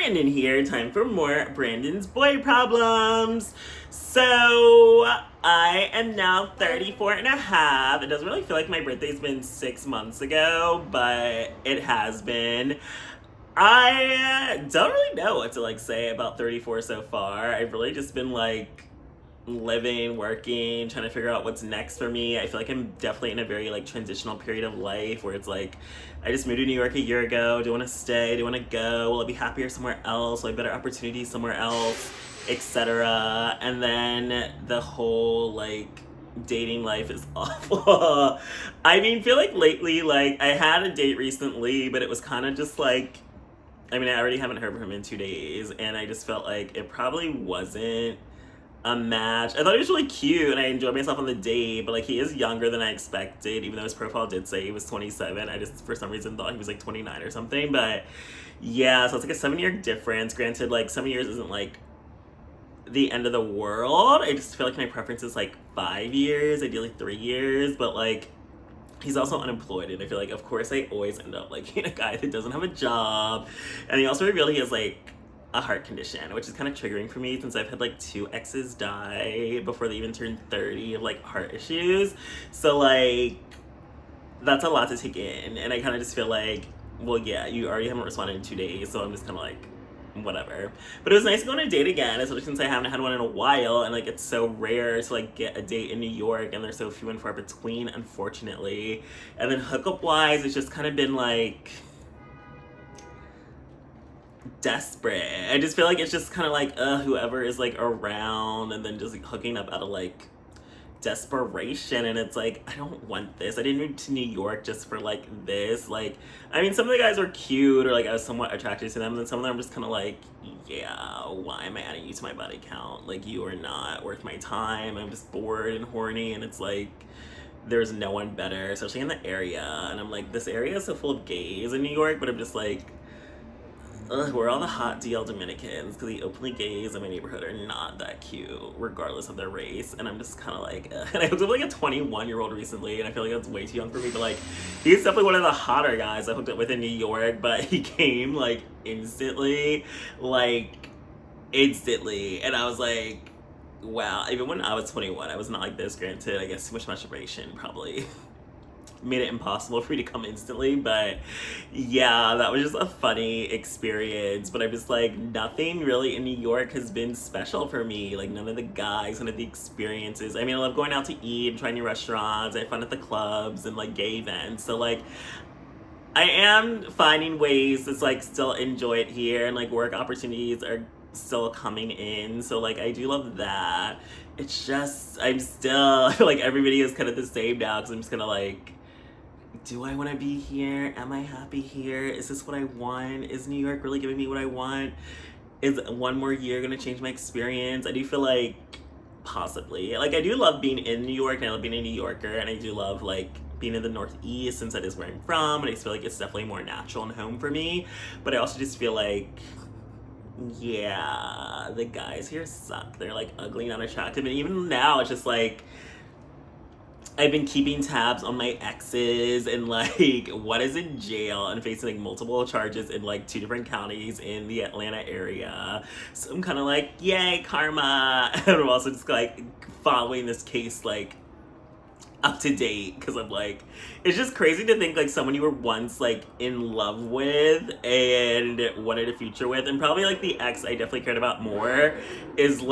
Branden here. Time for more Branden's boy problems. So, I am now 34 and a half. It doesn't really feel like my birthday's been 6 months ago, but it has been. I don't really know what to say about 34 so far. I've really just been living, working, trying to figure out what's next for me. I feel like I'm definitely in a very transitional period of life where it's I just moved to New York a year ago. Do I want to stay? Do I want to go? Will I be happier somewhere else? Will I have better opportunities somewhere else? Etc. And then the whole dating life is awful. I mean, feel like lately, I had a date recently, but it was kind of just I already haven't heard from him in 2 days, and I just felt like it probably wasn't a match. I thought he was really cute and I enjoyed myself on the date, but he is younger than I expected, even though his profile did say he was 27. I just for some reason thought he was 29 or something. But yeah, so it's a 7-year difference. Granted, 7 years isn't the end of the world. I just feel like my preference is 5 years, ideally 3 years, but he's also unemployed, and I feel of course I always end up being a guy that doesn't have a job. And he also revealed he has a heart condition, which is kind of triggering for me since I've had 2 exes die before they even turned 30 of heart issues. So that's a lot to take in, and I kind of just feel well, yeah, you already haven't responded in 2 days, so I'm just kind of whatever. But it was nice to go on a date again, especially since I haven't had one in a while, and it's so rare to get a date in New York, and they're so few and far between, unfortunately. And then hookup wise, it's just kind of been desperate. I just feel it's just kind of whoever is around, and then just hooking up out of desperation. And it's I don't want this. I didn't move to New York just for this. I mean, some of the guys are cute, or I was somewhat attracted to them, and some of them are just kind of yeah, why am I adding you to my body count? You are not worth my time. I'm just bored and horny, and it's there's no one better, especially in the area. And I'm this area is so full of gays in New York, but I'm just ugh, we're all the hot DL Dominicans, because the openly gays in my neighborhood are not that cute, regardless of their race. And I'm just kind of and I hooked up with a 21-year-old recently, and I feel that's way too young for me, but he's definitely one of the hotter guys I hooked up with in New York, but he came instantly, instantly. And I was wow, even when I was 21, I was not this. Granted, I guess too much masturbation probably made it impossible for me to come instantly, but yeah, that was just a funny experience. But I'm just nothing really in New York has been special for me. None of the guys, none of the experiences. I mean, I love going out to eat and trying new restaurants. I have fun at the clubs and gay events. So I am finding ways to still enjoy it here, and work opportunities are still coming in. So I do love that. It's just I'm still I feel everybody is kind of the same now, because I'm just kind of do I want to be here? Am I happy here? Is this what I want? Is New York really giving me what I want? Is one more year going to change my experience? I do feel possibly. I do love being in New York, and I love being a New Yorker, and I do love being in the Northeast, since that is where I'm from, and I just feel it's definitely more natural and home for me. But I also just feel yeah, the guys here suck. They're ugly and unattractive, and even now it's just I've been keeping tabs on my exes, and one is in jail and facing multiple charges in 2 different counties in the Atlanta area. So I'm kind of yay, karma. And I'm also just following this case up to date, because I'm it's just crazy to think someone you were once in love with and wanted a future with, and probably the ex I definitely cared about more is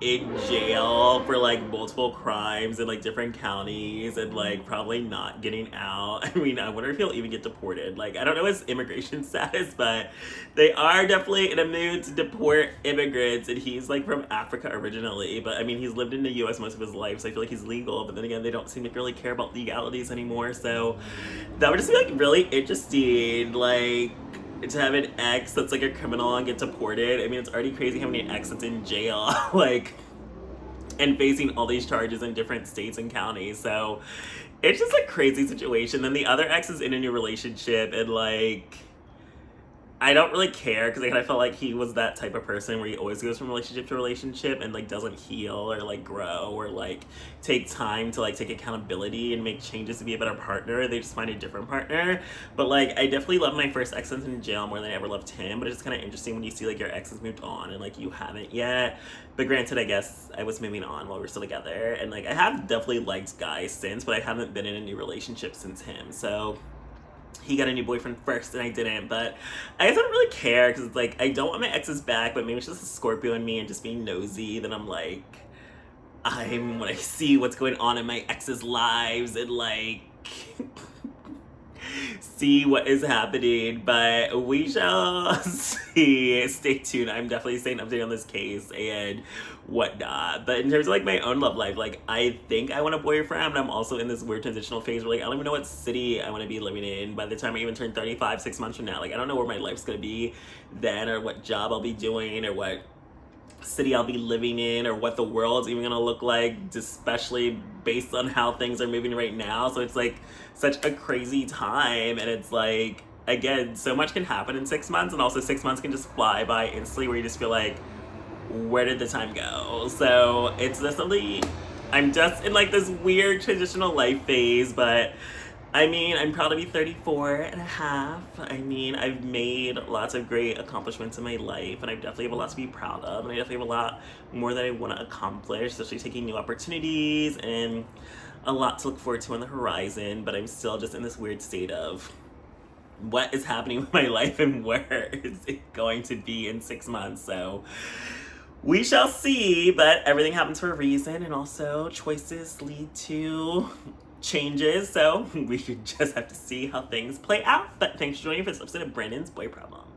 in jail for multiple crimes in different counties, and probably not getting out. I mean, I wonder if he'll even get deported. I don't know his immigration status, but they are definitely in a mood to deport immigrants, and he's from Africa originally, but I mean, he's lived in the US most of his life, so I feel he's legal. But then again, they don't seem to really care about legalities anymore, so that would just be really interesting, to have an ex that's a criminal and get deported. I mean, it's already crazy having an ex that's in jail, and facing all these charges in different states and counties. So it's just a crazy situation. Then the other ex is in a new relationship, and I don't really care because I kind of felt like he was that type of person where he always goes from relationship to relationship and like doesn't heal or like grow or like take time to like take accountability and make changes to be a better partner. They just find a different partner. But like I definitely love my first ex in jail more than I ever loved him. But it's just kind of interesting when you see like your ex has moved on and like you haven't yet. But granted, I guess I was moving on while we were still together, and like I have definitely liked guys since, but I haven't been in a new relationship since him. So he got a new boyfriend first and I didn't, but I guess I don't really care because it's like I don't want my exes back, but maybe it's just a Scorpio in me and just being nosy that I'm like, when I see what's going on in my exes' lives and like see what is happening, but we shall see. Stay tuned. I'm definitely staying updated on this case and whatnot. But in terms of like my own love life, like I think I want a boyfriend, but I'm also in this weird transitional phase where like I don't even know what city I want to be living in by the time I even turn 35, 6 months from now. Like I don't know where my life's gonna be then, or what job I'll be doing, or what city I'll be living in, or what the world's even gonna look like, especially based on how things are moving right now. So it's like such a crazy time, and it's like, again, so much can happen in 6 months, and also 6 months can just fly by instantly where you just feel like, where did the time go? So it's definitely, I'm just in like this weird transitional life phase, but I mean, I'm proud to be 34 and a half. I mean, I've made lots of great accomplishments in my life, and I definitely have a lot to be proud of, and I definitely have a lot more that I want to accomplish, especially taking new opportunities, and a lot to look forward to on the horizon, but I'm still just in this weird state of what is happening with my life and where is it going to be in 6 months, so we shall see, but everything happens for a reason, and also choices lead to changes, so we just have to see how things play out. But thanks for joining me for this episode of Branden's Boy Problem.